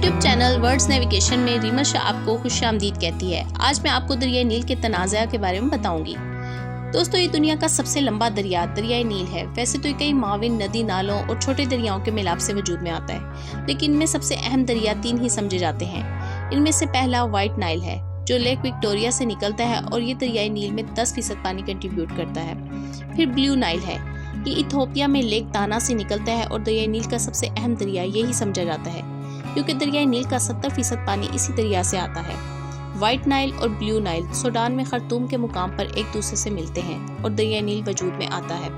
YouTube channel words navigation میں ریما شاہ آپ کو خوش آمدید کہتی ہے۔ آج میں آپ کو دریائے نیل کے تنازع کے بارے میں بتاؤں گی۔ دوستو، یہ دنیا کا سب سے لمبا دریا دریائے نیل ہے۔ ویسے تو یہ کئی معاون ندی نالوں اور چھوٹے دریاؤں کے میلاب سے وجود میں آتا ہے، لیکن ان میں سب سے اہم دریا 3 ہی سمجھے جاتے ہیں۔ ان میں سے پہلا وائٹ نائل ہے، جو لیک وکٹوریہ سے نکلتا ہے اور یہ دریائے نیل میں 10% پانی کنٹریبیوٹ کرتا ہے۔ پھر بلیو نائل ہے، یہ ایتھوپیا میں لیک تانا سے نکلتا ہے اور دریائے نیل کا سب سے اہم دریا یہی سمجھا جاتا ہے، کیونکہ دریائے نیل کا 70% پانی اسی دریا سے آتا ہے۔ وائٹ نائل اور بلیو نائل سوڈان میں خرطوم کے مقام پر ایک دوسرے سے ملتے ہیں اور دریائے نیل وجود میں آتا ہے۔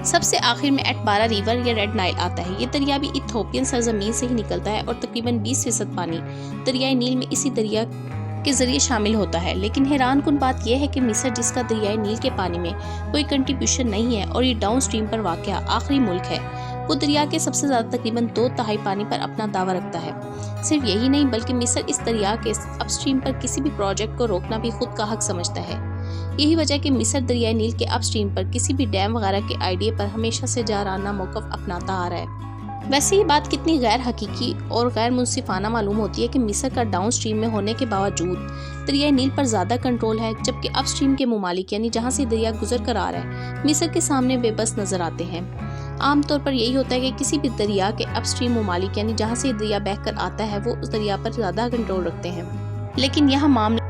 سب سے آخر میں ایٹبارا ریور یا ریڈ نائل آتا ہے۔ یہ دریا بھی ایتھوپین سرزمین سے ہی نکلتا ہے اور تقریباً 20% پانی دریائے نیل میں اسی دریا کے ذریعے شامل ہوتا ہے۔ لیکن حیران کن بات یہ ہے کہ مصر، جس کا دریائے نیل کے پانی میں کوئی کنٹریبیوشن نہیں ہے اور یہ ڈاؤن سٹریم پر واقع آخری ملک ہے، وہ دریا کے سب سے زیادہ تقریباً 2/3 پانی پر اپنا دعویٰ رکھتا ہے۔ صرف یہی نہیں بلکہ مصر اس دریا کے اپ سٹریم پر کسی بھی پروجیکٹ کو روکنا بھی خود کا حق سمجھتا ہے۔ یہی وجہ کہ مصر دریائے نیل کے اپ سٹریم پر کسی بھی ڈیم وغیرہ کے آئیڈیا پر ہمیشہ سے جارحانہ موقف اپناتا آ رہا ہے۔ ویسے یہ بات کتنی غیر حقیقی اور غیر منصفانہ معلوم ہوتی ہے کہ مصر کا ڈاؤن سٹریم میں ہونے کے باوجود دریائے نیل پر زیادہ کنٹرول ہے، جبکہ اپ سٹریم کے ممالک یعنی جہاں سے دریا گزر کر آ رہا ہے مصر کے سامنے بے بس نظر آتے ہیں۔ عام طور پر یہی ہوتا ہے کہ کسی بھی دریا کے اپ سٹریم ممالک یعنی جہاں سے دریا بہہ کر آتا ہے وہ اس دریا پر زیادہ کنٹرول رکھتے ہیں، لیکن یہاں معاملہ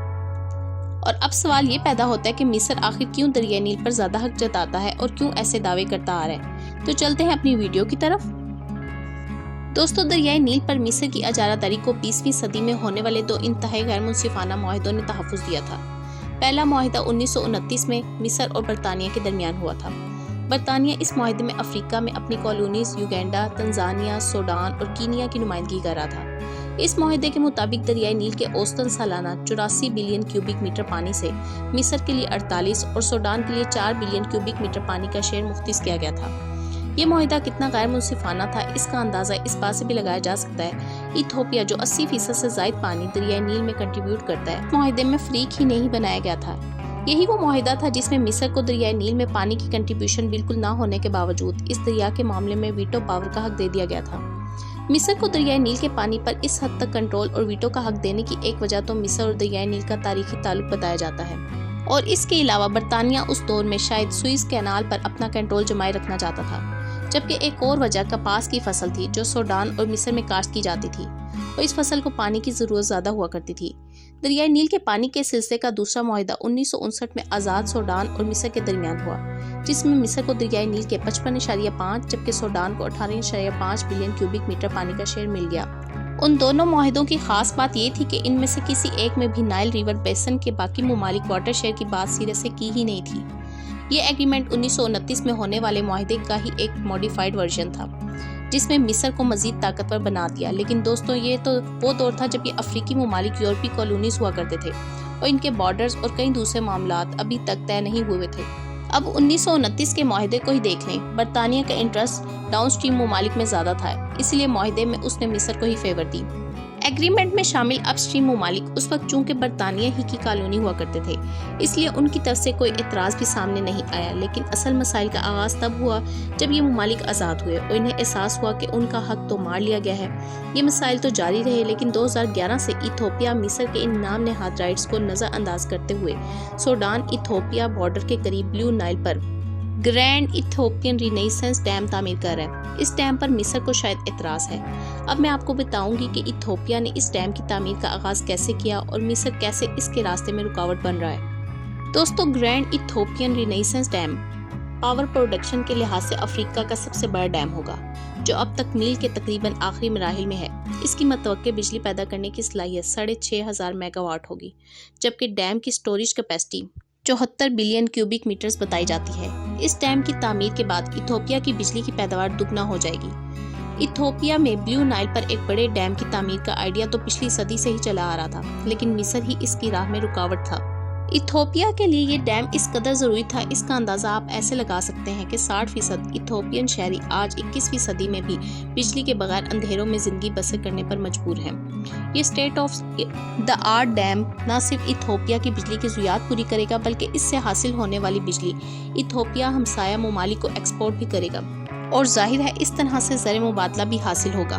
اور اب سوال یہ پیدا ہوتا ہے کہ مصر آخر کیوں دریائے نیل پر زیادہ حق جتاتا ہے اور کیوں ایسے دعوے کرتا آ رہا ہے۔ تو چلتے ہیں اپنی ویڈیو کی طرف۔ دوستو، دریائے نیل پر مصر کی اجارہ داری کو 20ویں صدی میں ہونے والے 2 انتہائی غیر منصفانہ معاہدوں نے تحفظ دیا تھا۔ پہلا معاہدہ 1929 میں مصر اور برطانیہ کے درمیان ہوا تھا۔ برطانیہ اس معاہدے میں افریقہ میں اپنی کالونیز یوگینڈا، تنزانیہ، سوڈان اور کینیا کی نمائندگی کر رہا تھا۔ اس معاہدے کے مطابق دریائے نیل کے اوسطاً سالانہ 84 بلین کیوبک میٹر پانی سے مصر کے لیے 48 اور سوڈان کے لیے 4 بلین کیوبک میٹر پانی کا شیئر مختص کیا گیا تھا۔ یہ معاہدہ کتنا غیر منصفانہ تھا، اس کا اندازہ اس بات سے بھی لگایا جا سکتا ہے۔ ایتھوپیا، جو 80% سے زائد پانی دریائے نیل میں کنٹریبیوٹ کرتا ہے، معاہدے میں فریق ہی نہیں بنایا گیا تھا۔ یہی وہ معاہدہ تھا جس میں مصر کو دریائے نیل میں پانی کی کنٹریبیوشن بالکل نہ ہونے کے باوجود اس دریا کے معاملے میں ویٹو پاور کا حق دے دیا گیا تھا۔ مصر کو دریائے نیل کے پانی پر اس حد تک کنٹرول اور ویٹو کا حق دینے کی ایک وجہ تو مصر اور دریائے نیل کا تاریخی تعلق بتایا جاتا ہے، اور اس کے علاوہ برطانیہ اس دور میں شاید سوئز کینال پر اپنا کنٹرول جمائے رکھنا چاہتا تھا، جبکہ ایک اور وجہ کپاس کی فصل تھی جو سوڈان اور مصر میں کاشت کی جاتی تھی، اور اس فصل کو پانی کی ضرورت زیادہ ہوا کرتی تھی۔ دریائے نیل کے پانی کے سلسلے کا دوسرا معاہدہ 1959 میں آزاد سوڈان اور مصر کے درمیان ہوا، جس میں مصر کو دریائے نیل کے 55.5 جبکہ سوڈان کو 18.5 بلین کیوبک میٹر پانی کا شیئر مل گیا۔ ان دونوں معاہدوں کی خاص بات یہ تھی کہ ان میں سے کسی ایک میں بھی نائل ریور بیسن کے باقی ممالک واٹر شیئر کی بات سرے سے کی ہی نہیں تھی۔ یہ ایگریمنٹ 1929 میں ہونے والے معاہدے کا ہی ایک موڈیفائڈ ورژن تھا، جس میں مصر کو مزید طاقتور بنا دیا۔ لیکن دوستو، یہ تو وہ دور تھا جب یہ افریقی ممالک یورپی کالونیز ہوا کرتے تھے اور ان کے بارڈرز اور کئی دوسرے معاملات ابھی تک طے نہیں ہوئے تھے۔ اب 1929 کے معاہدے کو ہی دیکھ لیں، برطانیہ کا انٹرسٹ ڈاؤن سٹریم ممالک میں زیادہ تھا، اس لیے معاہدے میں اس نے مصر کو ہی فیور دی۔ ایگریمنٹ میں شامل اپ سٹریم ممالک اس وقت چونکہ برطانیہ ہی کی کالونی ہوا کرتے تھے، اس لیے ان کی طرف سے کوئی اعتراض بھی سامنے نہیں آیا۔ لیکن اصل مسائل کا آغاز تب ہوا جب یہ ممالک آزاد ہوئے اور انہیں احساس ہوا کہ ان کا حق تو مار لیا گیا ہے۔ یہ مسائل تو جاری رہے، لیکن 2011 سے ایتھوپیا مصر کے ان نام نہاد رائٹس کو نظر انداز کرتے ہوئے سوڈان ایتھوپیا بارڈر کے قریب بلیو نائل پر گرینڈ ایتھوپین رینیسنس ڈیم تعمیر کر رہا ہے۔ اس ڈیم پر مصر کو شاید اعتراض ہے۔ اب میں آپ کو بتاؤں گی کہ ایتھوپیا نے اس ڈیم کی تعمیر کا آغاز کیسے کیا اور مصر کیسے اس کے راستے میں رکاوٹ بن رہا ہے۔ دوستو، Grand Ethiopian Renaissance Dam power production کے لحاظ سے افریقہ کا سب سے بڑا ڈیم ہوگا، جو اب تک نیل کے تقریباً آخری مراحل میں ہے۔ اس کی متوقع بجلی پیدا کرنے کی صلاحیت 6,500 میگا واٹ ہوگی، جبکہ ڈیم کی storage capacity 74 billion cubic metres بتائی جاتی ہے۔ اس ڈیم کی تعمیر کے بعد ایتھوپیا کی بجلی کی پیداوار دگنا ہو جائے گی۔ ایتھوپیا میں بلیو نائل پر ایک بڑے ڈیم کی تعمیر کا آئیڈیا تو پچھلی صدی سے ہی چلا آ رہا تھا، لیکن مصر ہی اس کی راہ میں رکاوٹ تھا۔ ایتھوپیا کے لیے یہ ڈیم اس قدر ضروری تھا، اس کا اندازہ آپ ایسے لگا سکتے ہیں کہ 60% ایتھوپین شہری آج 21ویں صدی میں بھی بجلی کے بغیر اندھیروں میں زندگی بسر کرنے پر مجبور ہیں۔ یہ state of the art dam نہ صرف ایتھوپیا کی بجلی کی ضروریات پوری کرے گا، بلکہ اس سے حاصل ہونے والی بجلی ایتھوپیا ہمسایہ ممالک کو ایکسپورٹ بھی کرے گا، اور ظاہر ہے اس طرح سے زر مبادلہ بھی حاصل ہوگا۔